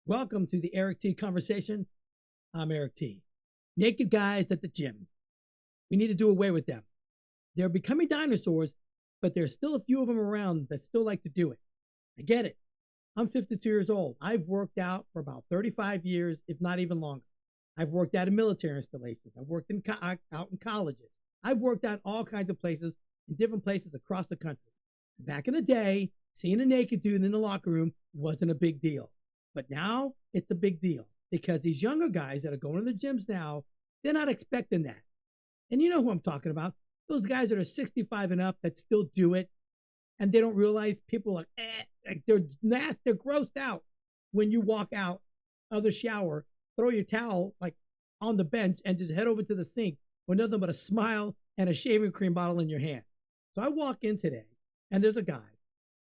Welcome to the Eric T conversation. I'm Eric T. Naked guys at the gym. We need to do away with them. They're becoming dinosaurs, but there's still a few of them around that still like to do it. I get it. I'm 52 years old. I've worked out for about 35 years, if not even longer. I've worked out in military installations. I've worked out in colleges. I've worked out all kinds of places, in different places across the country. Back in the day, seeing a naked dude in the locker room wasn't a big deal. But now it's a big deal because these younger guys that are going to the gyms now, they're not expecting that. And you know who I'm talking about. Those guys that are 65 and up that still do it. And they don't realize people are like they're nasty, they're grossed out when you walk out of the shower, throw your towel like on the bench and just head over to the sink with nothing but a smile and a shaving cream bottle in your hand. So I walk in today and there's a guy,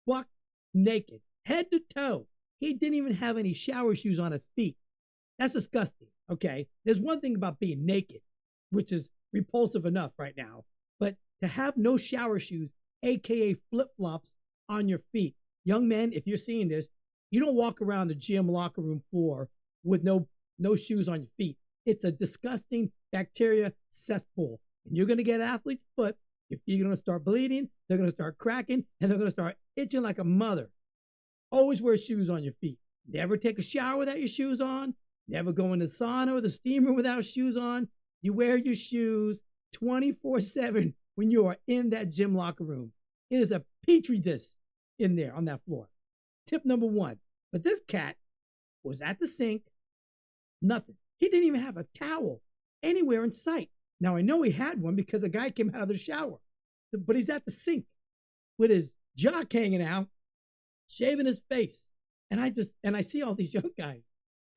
buck naked, head to toe. He didn't even have any shower shoes on his feet. That's disgusting, okay? There's one thing about being naked, which is repulsive enough right now, but to have no shower shoes, AKA flip-flops on your feet. Young men, if you're seeing this, you don't walk around the gym locker room floor with no shoes on your feet. It's a disgusting bacteria cesspool. And you're going to get athlete's foot. If you're going to start bleeding, they're going to start cracking, and they're going to start itching like a mother. Always wear shoes on your feet. Never take a shower without your shoes on. Never go in the sauna or the steamer without shoes on. You wear your shoes 24/7 when you are in that gym locker room. It is a petri dish in there on that floor. Tip number one. But this cat was at the sink. Nothing. He didn't even have a towel anywhere in sight. Now, I know he had one because a guy came out of the shower. But he's at the sink with his jock hanging out, shaving his face. And I see all these young guys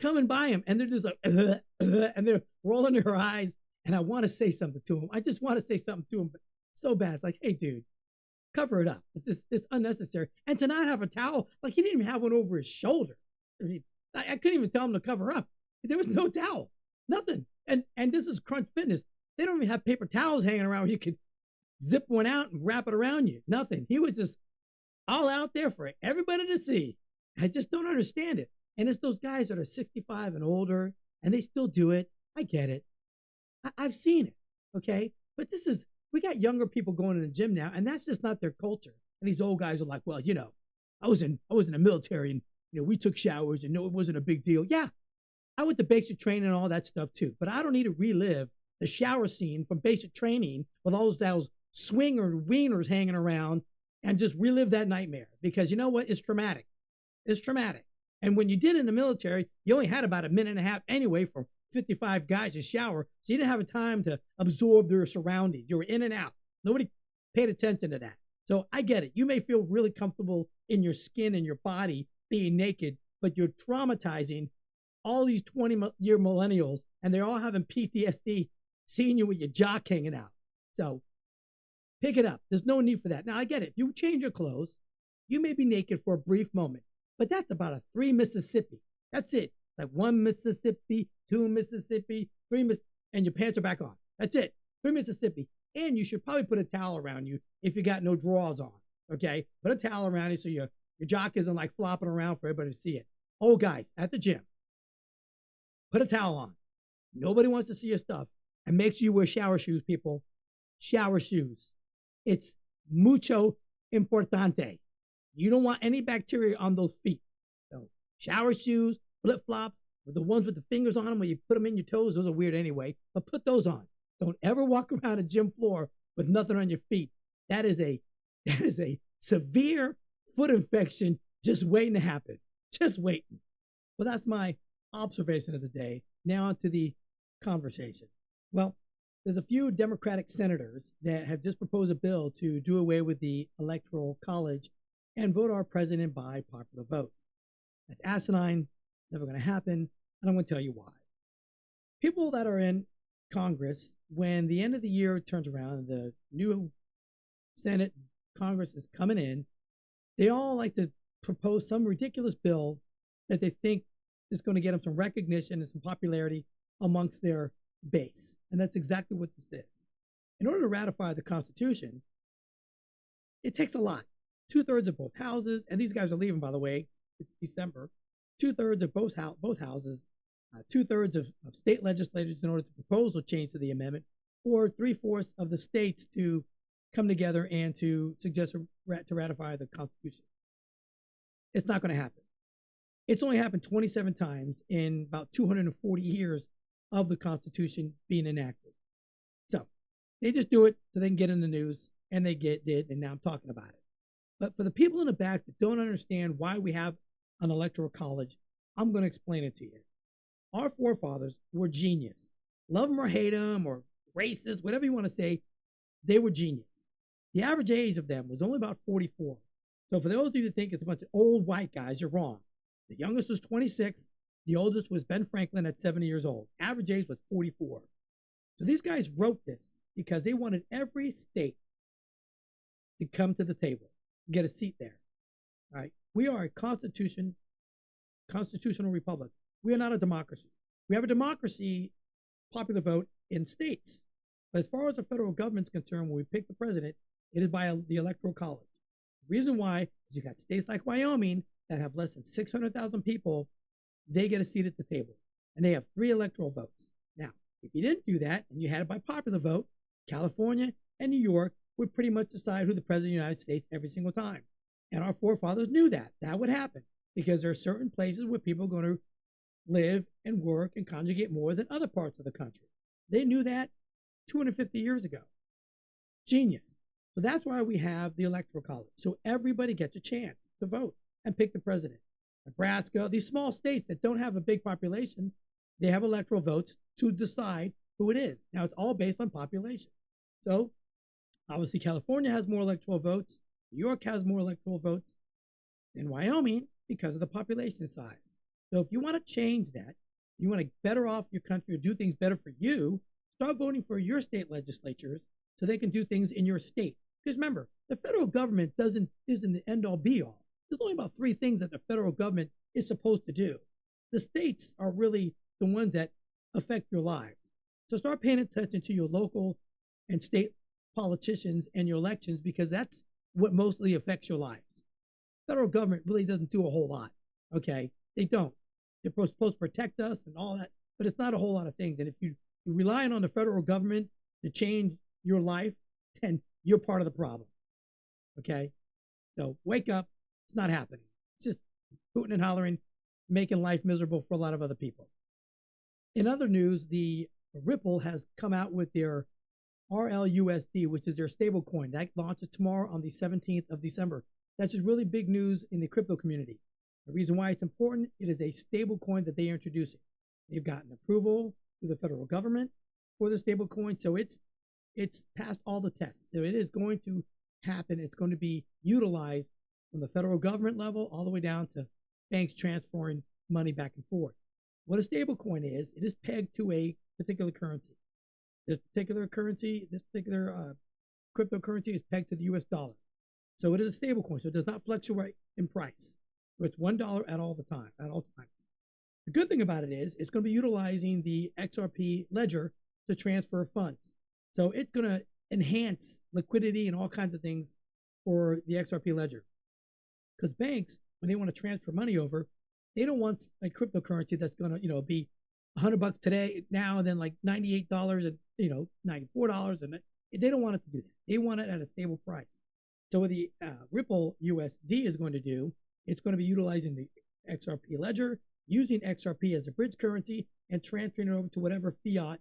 coming by him, and they're just like, and they're rolling their eyes. And I want to say something to him. I just want to say something to him, but so bad. It's like, hey, dude, cover it up. It's unnecessary. And to not have a towel, like he didn't even have one over his shoulder. I couldn't even tell him to cover up. There was no towel, nothing. And this is Crunch Fitness. They don't even have paper towels hanging around where you could zip one out and wrap it around you. Nothing. He was just all out there for everybody to see. I just don't understand it. And it's those guys that are 65 and older, and they still do it. I get it. I've seen it, okay? But we got younger people going to the gym now, and that's just not their culture. And these old guys are like, well, I was in the military, and we took showers, and no, it wasn't a big deal. Yeah, I went to basic training and all that stuff too, but I don't need to relive the shower scene from basic training with all those swinger wieners hanging around and just relive that nightmare, because you know what? It's traumatic. It's traumatic. And when you did in the military, you only had about a minute and a half anyway for 55 guys to shower, so you didn't have a time to absorb their surroundings. You were in and out. Nobody paid attention to that. So I get it. You may feel really comfortable in your skin and your body being naked, but you're traumatizing all these 20-year millennials, and they're all having PTSD seeing you with your jock hanging out. So pick it up. There's no need for that. Now, I get it. If you change your clothes, you may be naked for a brief moment, but that's about a 3 Mississippi. That's it. Like 1 Mississippi, 2 Mississippi, 3 Mississippi, and your pants are back on. That's it. 3 Mississippi. And you should probably put a towel around you if you got no drawers on. Okay? Put a towel around you so your jock isn't like flopping around for everybody to see it. Old guys at the gym, put a towel on. Nobody wants to see your stuff. And make sure you wear shower shoes, people. Shower shoes. It's mucho importante. You don't want any bacteria on those feet. So shower shoes, flip-flops, with the ones with the fingers on them where you put them in your toes. Those are weird anyway, but put those on. Don't ever walk around a gym floor with nothing on your feet. That is a severe foot infection just waiting to happen. Just waiting. Well, that's my observation of the day. Now on to the conversation. Well, there's a few Democratic senators that have just proposed a bill to do away with the Electoral College and vote our president by popular vote. That's asinine, never going to happen, and I'm going to tell you why. People that are in Congress, when the end of the year turns around and the new Senate, Congress is coming in, they all like to propose some ridiculous bill that they think is going to get them some recognition and some popularity amongst their base. And that's exactly what this is. In order to ratify the Constitution, it takes a lot. 2/3 of both houses, and these guys are leaving, by the way, it's December, 2/3 of both houses, 2/3 of state legislators in order to propose a change to the amendment, or 3/4 of the states to come together and to suggest to ratify the Constitution. It's not going to happen. It's only happened 27 times in about 240 years of the Constitution being enacted. So they just do it so they can get in the news, and they did, and now I'm talking about it. But for the people in the back that don't understand why we have an electoral college, I'm going to explain it to you. Our forefathers were genius. Love them or hate them or racist, whatever you want to say, they were genius. The average age of them was only about 44. So for those of you who think it's a bunch of old white guys, you're wrong. The youngest was 26. The oldest was Ben Franklin at 70 years old. Average age was 44. So these guys wrote this because they wanted every state to come to the table, get a seat there. All right. We are a constitutional republic. We are not a democracy. We have a democracy, popular vote in states. But as far as the federal government's concerned, when we pick the president, it is by the Electoral College. The reason why is you got states like Wyoming that have less than 600,000 people. They get a seat at the table, and they have 3 electoral votes. Now, if you didn't do that and you had it by popular vote, California and New York would pretty much decide who the president of the United States every single time. And our forefathers knew that would happen because there are certain places where people are going to live and work and conjugate more than other parts of the country. They knew that 250 years ago. Genius. So that's why we have the Electoral College. So everybody gets a chance to vote and pick the president. Nebraska, these small states that don't have a big population, they have electoral votes to decide who it is. Now, it's all based on population. So, obviously, California has more electoral votes. New York has more electoral votes than Wyoming because of the population size. So, if you want to change that, you want to better off your country or do things better for you, start voting for your state legislatures so they can do things in your state. Because remember, the federal government isn't the end-all be-all. There's only about 3 things that the federal government is supposed to do. The states are really the ones that affect your lives. So start paying attention to your local and state politicians and your elections because that's what mostly affects your lives. Federal government really doesn't do a whole lot, okay? They don't. They're supposed to protect us and all that, but it's not a whole lot of things. And if you're relying on the federal government to change your life, then you're part of the problem, okay? So wake up. It's not happening. It's just hooting and hollering, making life miserable for a lot of other people. In other news, the Ripple has come out with their RLUSD, which is their stablecoin. That launches tomorrow on the 17th of December. That's just really big news in the crypto community. The reason why it's important, it is a stablecoin that they are introducing. They've gotten approval through the federal government for the stablecoin, so it's passed all the tests. So it is going to happen. It's going to be utilized from the federal government level all the way down to banks transferring money back and forth. What a stablecoin is, it is pegged to a particular currency. This particular cryptocurrency is pegged to the US dollar. So it is a stablecoin, so it does not fluctuate in price. So it's $1 at all times. The good thing about it is it's going to be utilizing the XRP ledger to transfer funds. So it's going to enhance liquidity and all kinds of things for the XRP ledger. Because banks, when they want to transfer money over, they don't want a cryptocurrency that's going to, be $100 today, now, and then like $98 and, $94. And they don't want it to do that. They want it at a stable price. So what the Ripple USD is going to do, it's going to be utilizing the XRP ledger, using XRP as a bridge currency, and transferring it over to whatever fiat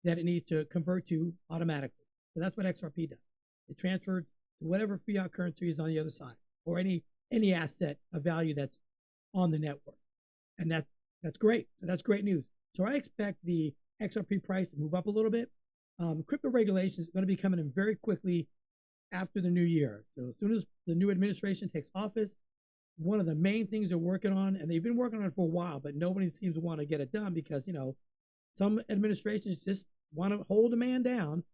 that it needs to convert to automatically. So that's what XRP does. It transfers to whatever fiat currency is on the other side, or any asset of value that's on the network. And that's great. So that's great news. So I expect the XRP price to move up a little bit. Crypto regulations are going to be coming in very quickly after the new year. So as soon as the new administration takes office, one of the main things they're working on, and they've been working on it for a while, but nobody seems to want to get it done because, some administrations just want to hold a man down.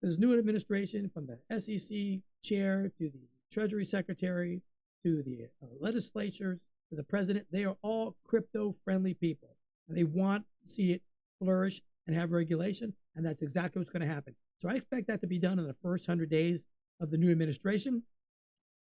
There's new administration from the SEC chair to the Treasury Secretary to the legislatures to the president. They are all crypto-friendly people, and they want to see it flourish and have regulation, and that's exactly what's going to happen. So I expect that to be done in the first 100 days of the new administration.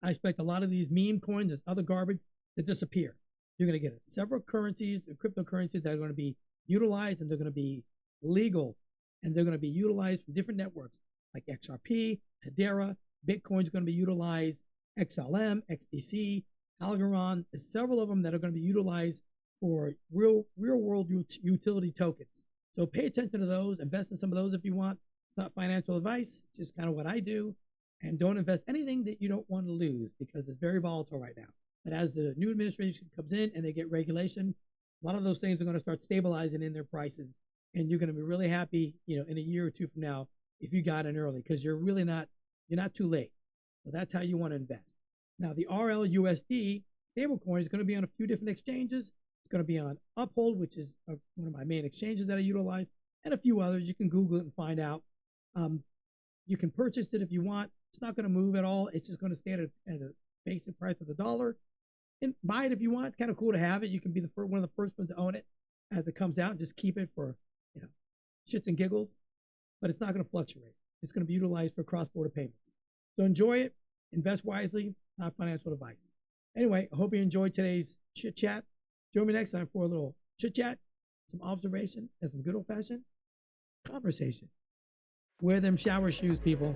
I expect a lot of these meme coins and other garbage to disappear. You're going to get several currencies, cryptocurrencies that are going to be utilized, and they're going to be legal, and they're going to be utilized from different networks like XRP, Hedera, Bitcoin's going to be utilized, XLM, XDC, Algorand. There's several of them that are going to be utilized for real world utility tokens. So pay attention to those, invest in some of those if you want. It's not financial advice, it's just kind of what I do. And don't invest anything that you don't want to lose because it's very volatile right now. But as the new administration comes in and they get regulation, a lot of those things are going to start stabilizing in their prices. And you're going to be really happy, in a year or two from now if you got in early, because you're not too late. So that's how you want to invest. Now the RLUSD stablecoin is going to be on a few different exchanges. It's going to be on Uphold, which is one of my main exchanges that I utilize, and a few others. You can Google it and find out. You can purchase it if you want. It's not going to move at all. It's just going to stay at a basic price of $1. And buy it if you want. It's kind of cool to have it. You can be one of the first ones to own it as it comes out. Just keep it for shits and giggles. But it's not going to fluctuate. It's going to be utilized for cross-border payments. So enjoy it. Invest wisely. Not financial advice. Anyway, I hope you enjoyed today's chit chat. Join me next time for a little chit chat, some observation, and some good old-fashioned conversation. Wear them shower shoes, people.